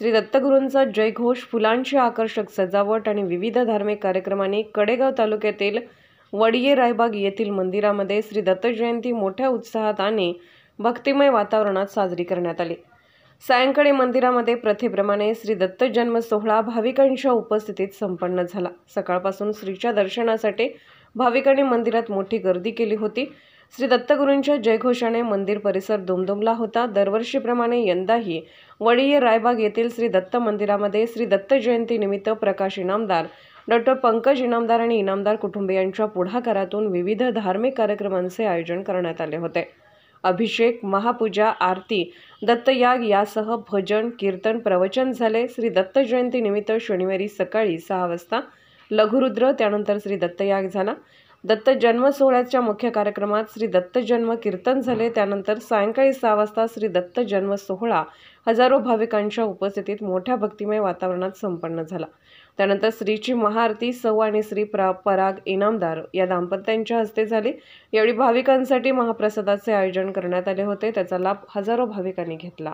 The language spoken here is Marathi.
श्री दत्तगुरूंचा जयघोष, फुलांची आकर्षक सजावट आणि विविध धार्मिक कार्यक्रमांनी कडेगाव तालुक्यातील वडिये रायबाग येथील मंदिरामध्ये श्री दत्त जयंती मोठ्या उत्साहात आणि भक्तिमय वातावरणात साजरी करण्यात आली। सायंकाळी मंदिरामध्ये प्रथेप्रमाणे श्री दत्त जन्म सोहळा भाविकांच्या उपस्थितीत संपन्न झाला। सकाळपासून श्रीच्या दर्शनासाठी भाविकांनी मंदिरात मोठी गर्दी केली होती। श्री दत्तगुरूंच्या जयघोषाने मंदिर परिसर दुमदुमला होता। दरवर्षीप्रमाणे यंदाही वडिये रायबाग येथील श्री दत्त मंदिरामध्ये श्री दत्त जयंती निमित्त प्रकाश इनामदार, डॉक्टर पंकज इनामदार आणि इनामदार कुटुंबियांच्या पुढाकारातून विविध धार्मिक कार्यक्रमांचे आयोजन करण्यात आले होते। अभिषेक, महापूजा, आरती, दत्तयाग यासह भजन, कीर्तन, प्रवचन झाले। श्री दत्त जयंती निमित्त शनिवारी सकाळी 6 वाजता लघुरुद्र, त्यानंतर श्री दत्तयाग झाला। दत्त जन्म सोहळ्याच्या मुख्य कार्यक्रमात श्री दत्त जन्म कीर्तन झाले। त्यानंतर सायंकाळी 6 वाजता श्री दत्त जन्म सोहळा हजारो भाविकांच्या उपस्थितीत मोठ्या भक्तिमय वातावरणात संपन्न झाला। त्यानंतर श्रीची महाआरती सौ आणि श्री पराग इनामदार या दाम्पत्यांच्या हस्ते झाली। यावेळी भाविकांसाठी महाप्रसादाचे आयोजन करण्यात आले होते। त्याचा लाभ हजारो भाविकांनी घेतला।